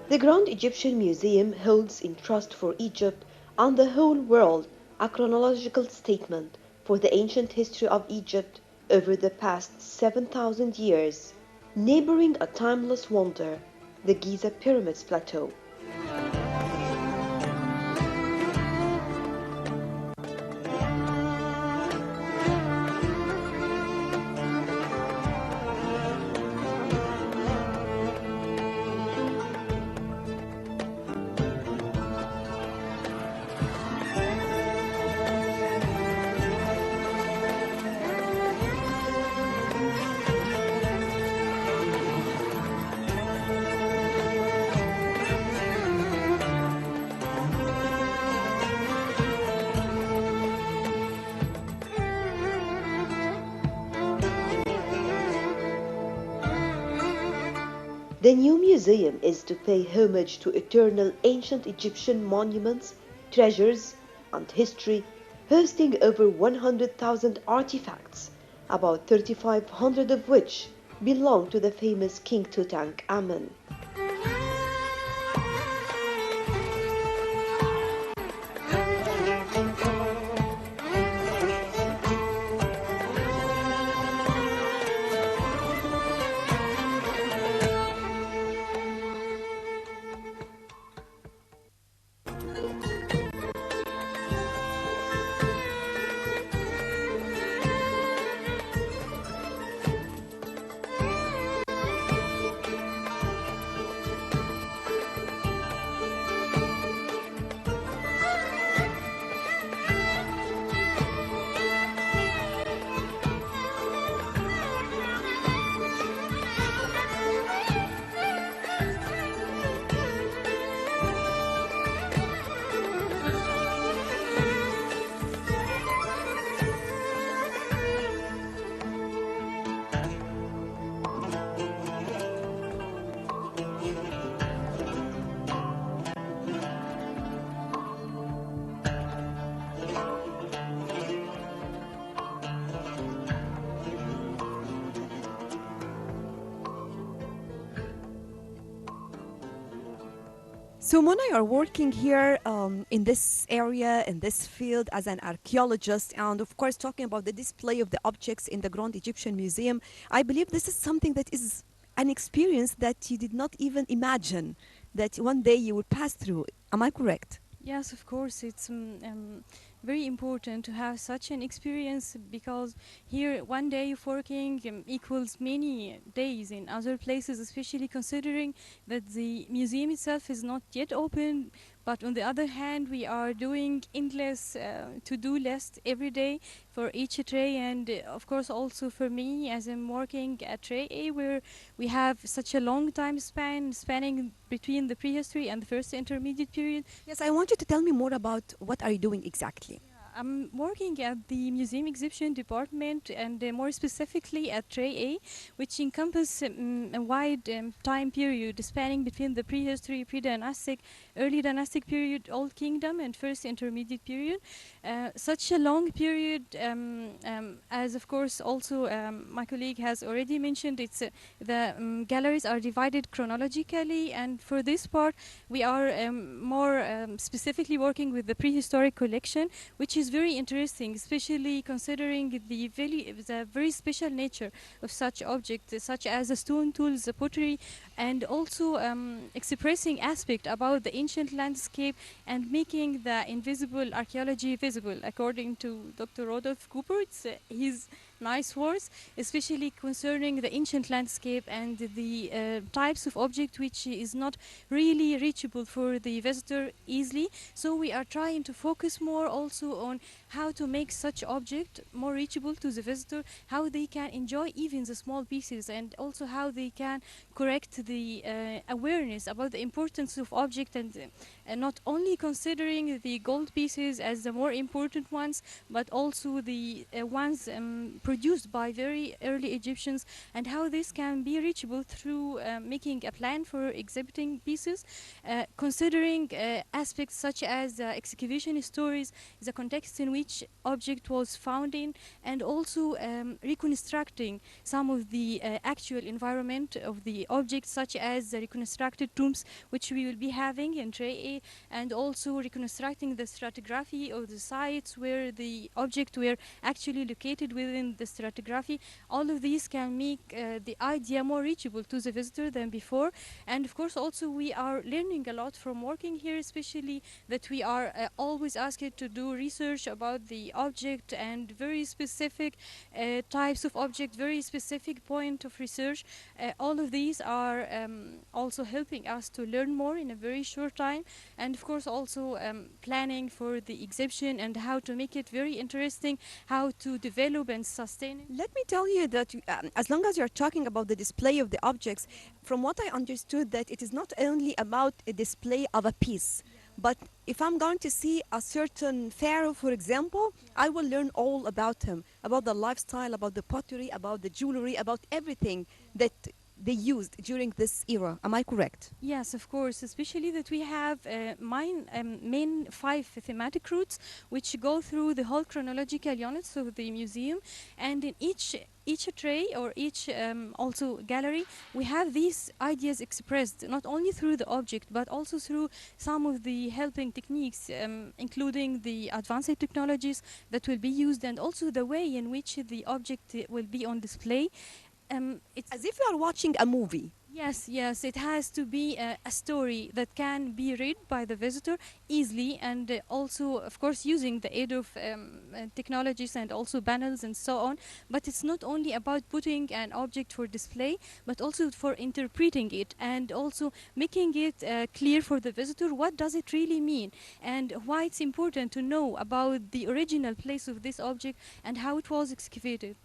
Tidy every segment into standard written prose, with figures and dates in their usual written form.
The Grand Egyptian Museum holds in trust for Egypt and the whole world a chronological statement for the ancient history of Egypt over the past 7,000 years, neighboring a timeless wonder, the Giza Pyramids Plateau. The new museum is to pay homage to eternal ancient Egyptian monuments, treasures, and history, hosting over 100,000 artifacts, about 3,500 of which belong to the famous King Tutankhamun. So, Mona, you're working here in this area, in this field, as an archaeologist, and of course, talking about the display of the objects in the Grand Egyptian Museum. I believe this is something that is an experience that you did not even imagine that one day you would pass through. Am I correct? Yes, of course, it's very important to have such an experience because here one day of working equals many days in other places, especially considering that the museum itself is not yet open. But on the other hand, we are doing endless to-do list every day for each tray, and of course also for me as I'm working at tray A, where we have such a long time spanning between the prehistory and the first intermediate period. Yes, I want you to tell me more about what are you doing exactly. I'm working at the museum exhibition department and more specifically at tray A, which encompasses a wide time period spanning between the prehistory, pre-dynastic, early dynastic period, Old Kingdom, and first intermediate period. Such a long period, as of course also my colleague has already mentioned, it's the galleries are divided chronologically, and for this part we are more specifically working with the prehistoric collection, which is very interesting, especially considering the very special nature of such objects, such as the stone tools, the pottery, and also expressing aspect about the ancient landscape and making the invisible archaeology visible, according to Dr. Rodolph Cooper. It's his nice words, especially concerning the ancient landscape and the types of object which is not really reachable for the visitor easily. So we are trying to focus more also on how to make such object more reachable to the visitor, how they can enjoy even the small pieces, and also how they can correct the awareness about the importance of object, and not only considering the gold pieces as the more important ones, but also the ones produced by very early Egyptians, and how this can be reachable through making a plan for exhibiting pieces, considering aspects such as excavation stories, the context in which object was found in, and also reconstructing some of the actual environment of the object, such as the reconstructed tombs which we will be having in tray A, and also reconstructing the stratigraphy of the sites where the object were actually located within the stratigraphy. All of these can make the idea more reachable to the visitor than before. And of course also we are learning a lot from working here, especially that we are always asked to do research about the object and very specific types of object, very specific point of research. All of these are also helping us to learn more in a very short time, and of course also planning for the exhibition and how to make it very interesting, how to develop and sustain it. Let me tell you that as long as you're talking about the display of the objects, from what I understood, that it is not only about a display of a piece, but if I'm going to see a certain pharaoh, for example, I will learn all about him, about the lifestyle, about the pottery, about the jewelry, about everything that they used during this era. Am I correct? Yes, of course, especially that we have main 5 thematic routes which go through the whole chronological units of the museum, and in each tray or each also gallery, we have these ideas expressed not only through the object but also through some of the helping techniques, including the advanced technologies that will be used, and also the way in which the object will be on display. It's As if you are watching a movie. Yes, yes, it has to be a story that can be read by the visitor easily, and also, of course, using the aid of technologies and also panels and so on. But it's not only about putting an object for display, but also for interpreting it and also making it clear for the visitor what does it really mean and why it's important to know about the original place of this object and how it was excavated.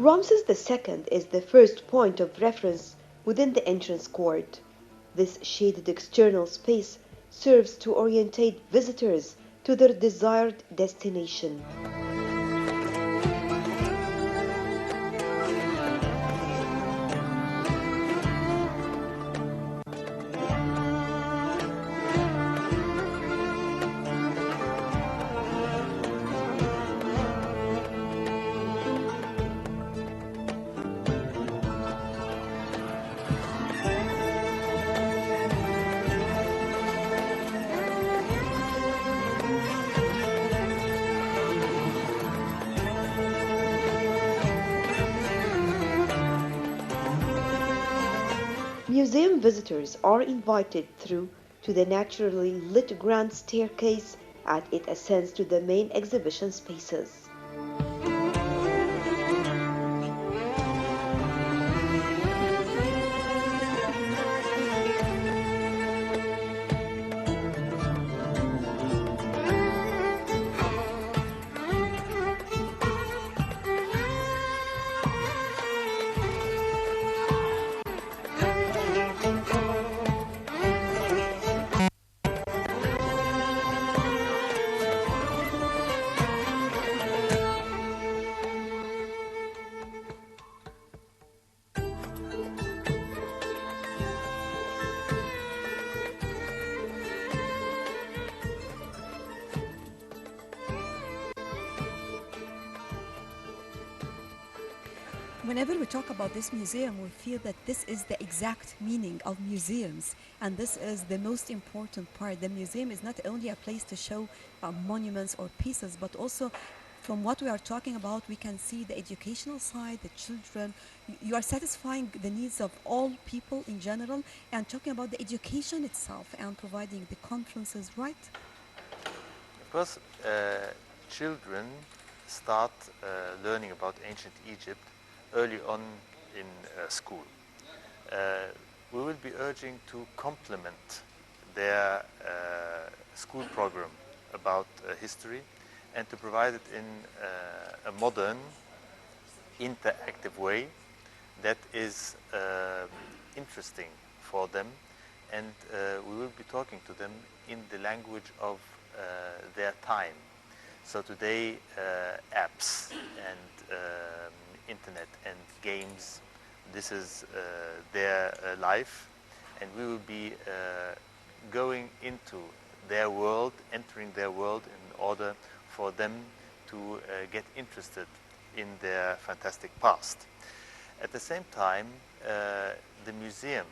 Ramses II is the first point of reference within the entrance court. This shaded external space serves to orientate visitors to their desired destination. Museum visitors are invited through to the naturally lit grand staircase as it ascends to the main exhibition spaces. Whenever we talk about this museum, we feel that this is the exact meaning of museums, and this is the most important part. The museum is not only a place to show monuments or pieces, but also from what we are talking about, we can see the educational side, the children. You are satisfying the needs of all people in general, and talking about the education itself and providing the conferences, right? Of course, children start learning about ancient Egypt early on in school. We will be urging to complement their school program about history and to provide it in a modern, interactive way that is interesting for them, and we will be talking to them in the language of their time. So today apps and internet and games, this is their life, and we will be going into their world, entering their world in order for them to get interested in their fantastic past. At the same time, the museum,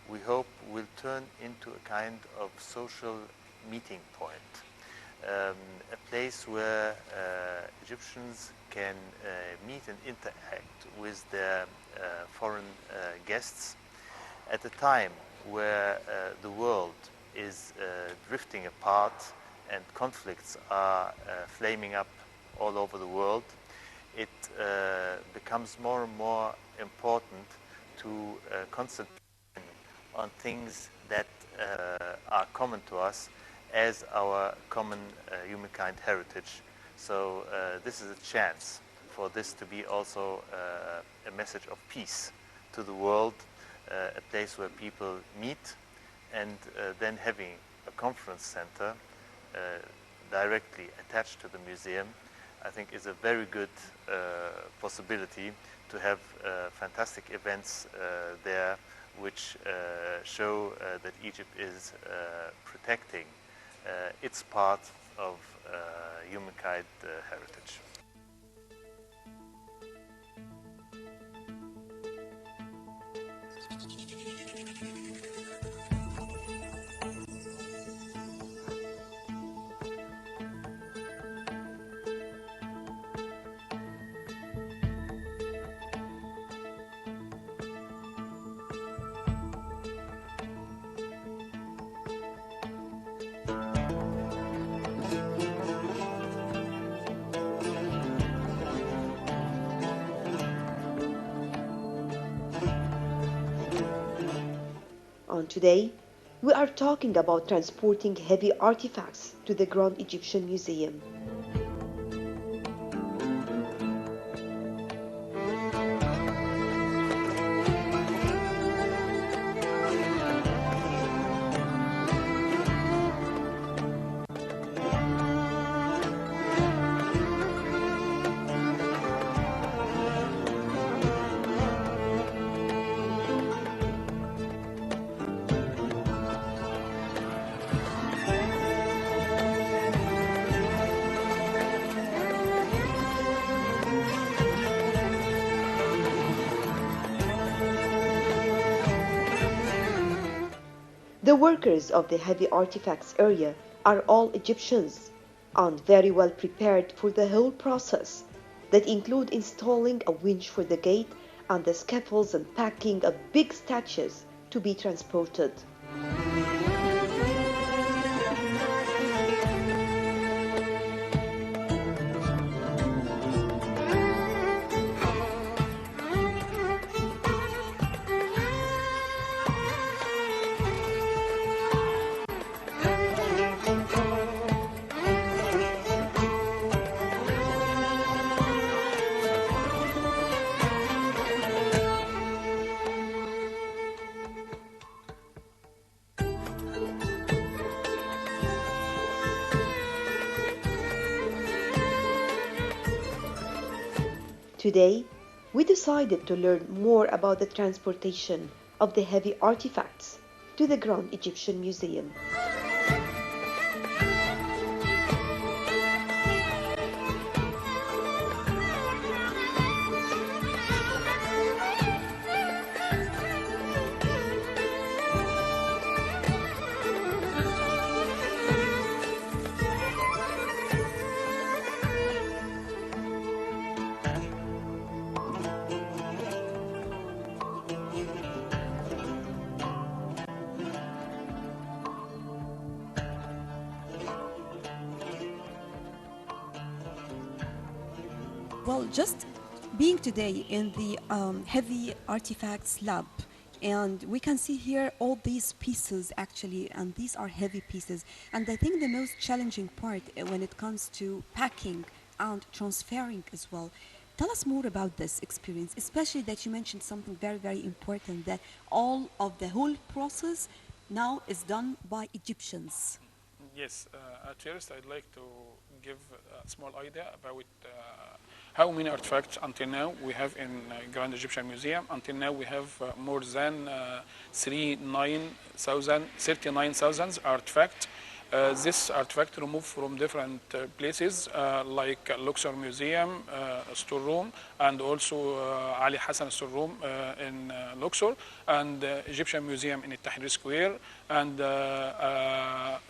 we hope, will turn into a kind of social meeting point, a place where Egyptians can meet and interact with their foreign guests at a time where the world is drifting apart and conflicts are flaming up all over the world. It becomes more and more important to concentrate on things that are common to us as our common humankind heritage. So this is a chance for this to be also a message of peace to the world, a place where people meet, and then having a conference center directly attached to the museum, I think is a very good possibility to have fantastic events there which show that Egypt is protecting its part of humankind heritage. On today, we are talking about transporting heavy artifacts to the Grand Egyptian Museum. The workers of the heavy artifacts area are all Egyptians and very well prepared for the whole process that include installing a winch for the gate and the scaffolds and packing of big statues to be transported. Today, we decided to learn more about the transportation of the heavy artifacts to the Grand Egyptian Museum. Well, just being today in the heavy artifacts lab, and we can see here all these pieces actually, and these are heavy pieces. And I think the most challenging part when it comes to packing and transferring as well. Tell us more about this experience, especially that you mentioned something very, very important, that all of the whole process now is done by Egyptians. Yes, at first I'd like to give a small idea about how many artifacts until now we have in Grand Egyptian Museum. Until now we have more than 39,000 artifacts. This artifact removed from different places like Luxor Museum storeroom, and also Ali Hassan storeroom in Luxor, and Egyptian Museum in Tahrir Square, and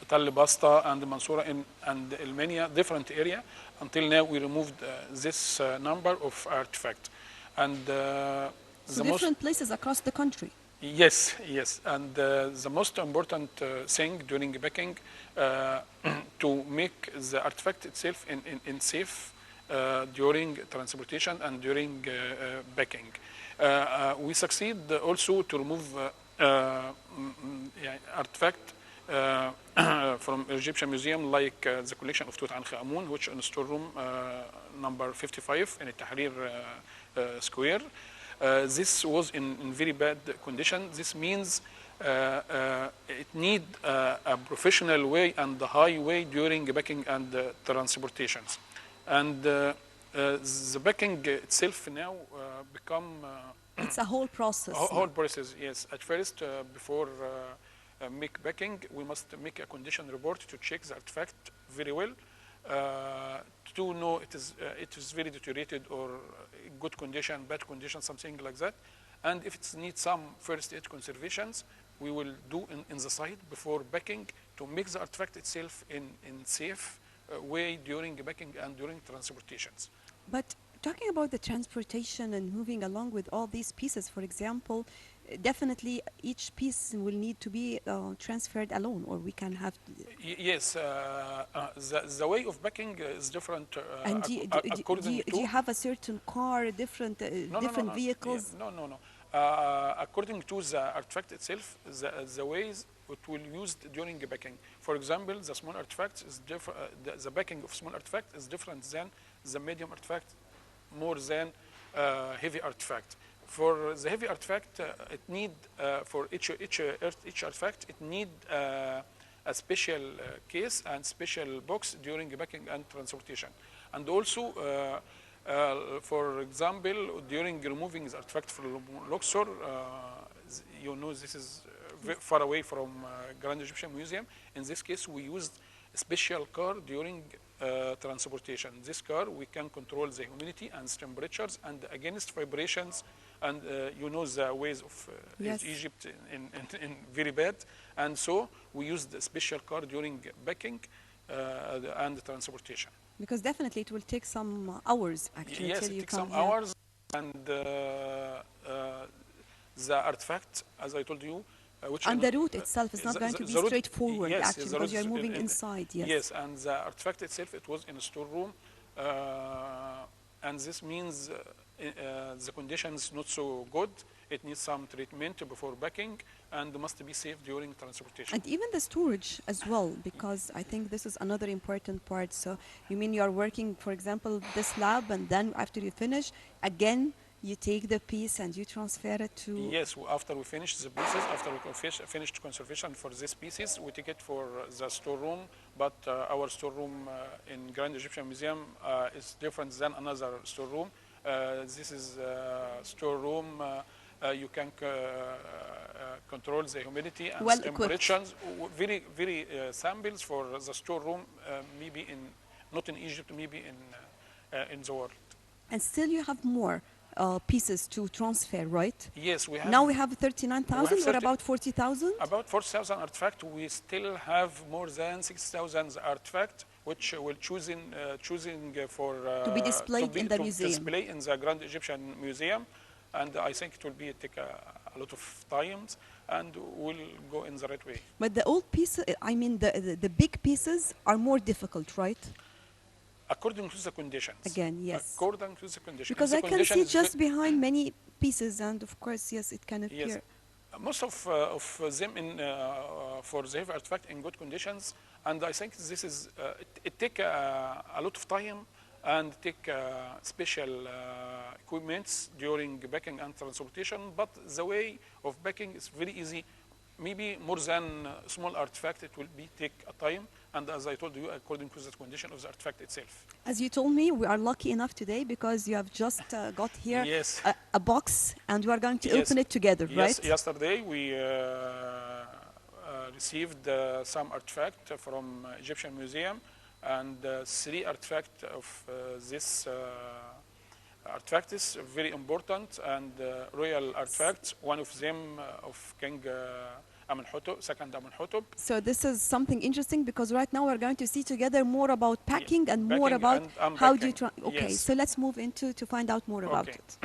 Tal Basta and Mansoura and Elmenia, different area. Until now we removed this number of artifacts. And So different places across the country. Yes, yes, and the most important thing during packing to make the artifact itself in safe during transportation and during packing. We succeed also to remove artifact from Egyptian Museum, like the collection of Tutankhamun, which in storeroom number 55 in Tahrir Square. This was in very bad condition. This means it need a professional way and a high way during packing and transportations. And the packing itself now become it's a whole process. Whole process, yes. At first, before make packing, we must make a condition report to check the artifact very well. To know it is very deteriorated or good condition, bad condition, something like that. And if it needs some first aid conservations, we will do in the site before packing to make the artifact itself in safe way during packing and during transportations. But talking about the transportation and moving along with all these pieces, for example, definitely each piece will need to be transferred alone, or we can have... Yes, the way of packing is different and do you have a certain car, different vehicles? Yeah, no. According to the artifact itself, the ways it will used during packing. For example, the small artifact is different. The packing of small artifact is different than the medium artifact, more than heavy artifact. For the heavy artifact, it need for each artifact, it need a special case and special box during packing and transportation. And also, for example, during removing the artifact from Luxor, you know this is far away from Grand Egyptian Museum. In this case, we used a special car during transportation. This car, we can control the humidity and temperatures and against vibrations. And you know the ways of yes. Egypt in very bad. And so we used a special car during packing and transportation. Because definitely it will take some hours, actually. Yes, it takes some hours. And the artifact, as I told you, and the route itself is not going to be straightforward, yes, actually, because you're moving inside. Yes. Yes, and the artifact itself, it was in a storeroom. And this means the condition is not so good. It needs some treatment before packing and must be safe during transportation. And even the storage as well, because I think this is another important part. So you mean you're working, for example, this lab, and then after you finish, again, you take the piece and you transfer it to... Yes, after we finish the pieces, after we finished conservation for these pieces, we take it for the storeroom. But our storeroom in Grand Egyptian Museum is different than another storeroom. This is a storeroom. You can control the humidity and temperatures. Very, very samples for the storeroom, maybe not in Egypt, maybe in the world. And still you have more pieces to transfer, right? Yes, we have. Now we have 39,000 or about 40,000? About 40,000 artifacts. We still have more than 6,000 artifacts, which will choosing for to be displayed in the museum. Display in the Grand Egyptian Museum, and I think it will take a lot of time, and will go in the right way. But the old pieces, I mean the big pieces, are more difficult, right? according to the conditions. Again, yes. According to the conditions. Because The I can condition see is just behind many pieces, and of course, yes, it can yes. appear. Most of them in for the heavy artifact in good conditions, and I think this is it take a lot of time and take special equipments during packing and transportation. But the way of packing is very easy. Maybe more than small artifact, it will be take a time. And as I told you, according to the condition of the artifact itself. As you told me, we are lucky enough today because you have just got here Yes. a box, and we are going to Yes. open it together, Yes. right? Yesterday we received some artifact from Egyptian Museum, and 3 artifacts of this artifact is very important and royal artifacts. One of them of King Amenhotep, second Amenhotep. So this is something interesting because right now we're going to see together more about packing and more Packing about and how do you unpacking. okay, Yes. so let's move into to find out more about Okay. it.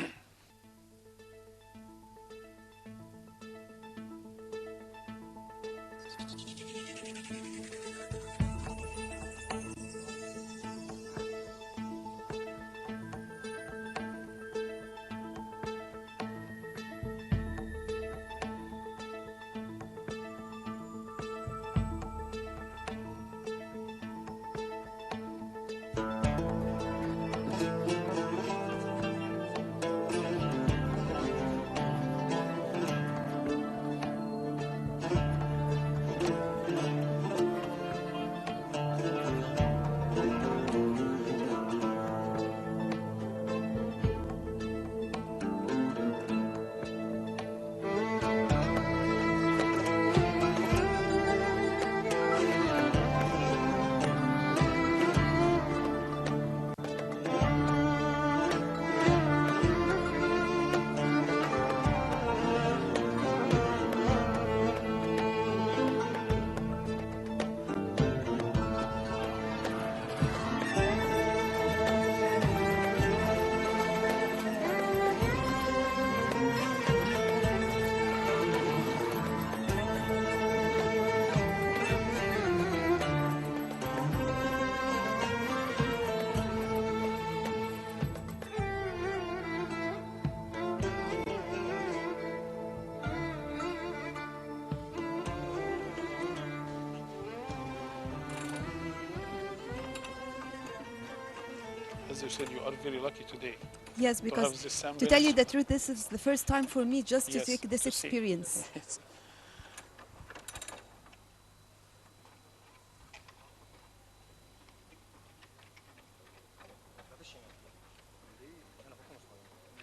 As you said, you are very lucky today. Yes, have because this to tell you ambience. the truth, this is the first time for me just to Yes, take this to see. experience. Yes.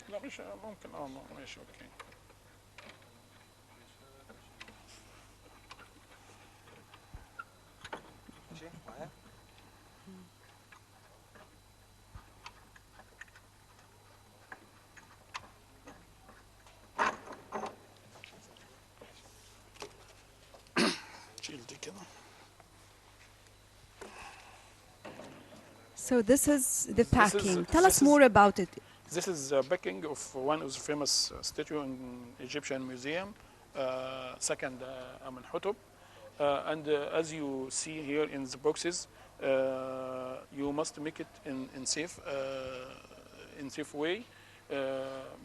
لا مش ممكن ماشي اوكي. شيل دي كده. So this is the packing. Tell this us is- more about it. This is the backing of one of the famous statue in Egyptian Museum, second Amenhotep. And as you see here in the boxes, you must make it in safe way,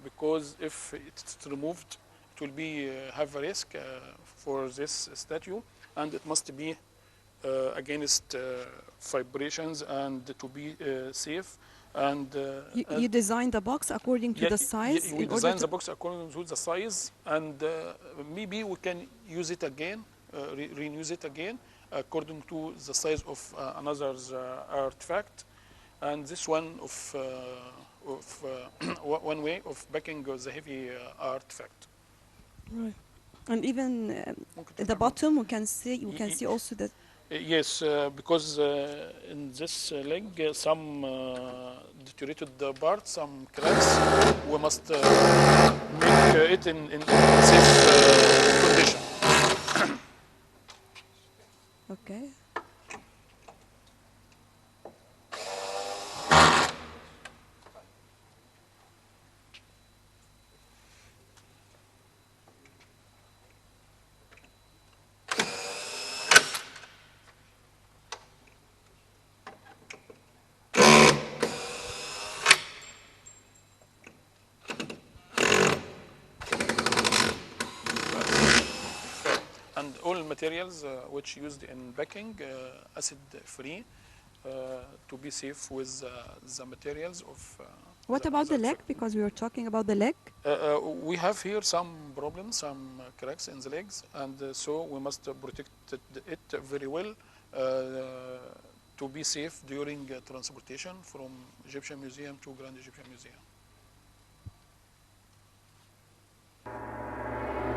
because if it's removed, it will be have a risk for this statue, and it must be against vibrations and to be safe. And You designed the box according to the size. we in order design to- the box according to the size, and maybe we can use it again, reuse it again according to the size of another artifact. And this one of one way of backing the heavy artifact. Right. And even at the bottom, we can see also that. Yes, because in this leg, some deteriorated parts, some cracks, we must make it in safe condition. Okay. materials which used in backing, acid free, to be safe with the materials of What about the leg? artifact. Because we were talking about the leg. We have here some problems, some cracks in the legs, and so we must protect it very well to be safe during transportation from Egyptian Museum to Grand Egyptian Museum.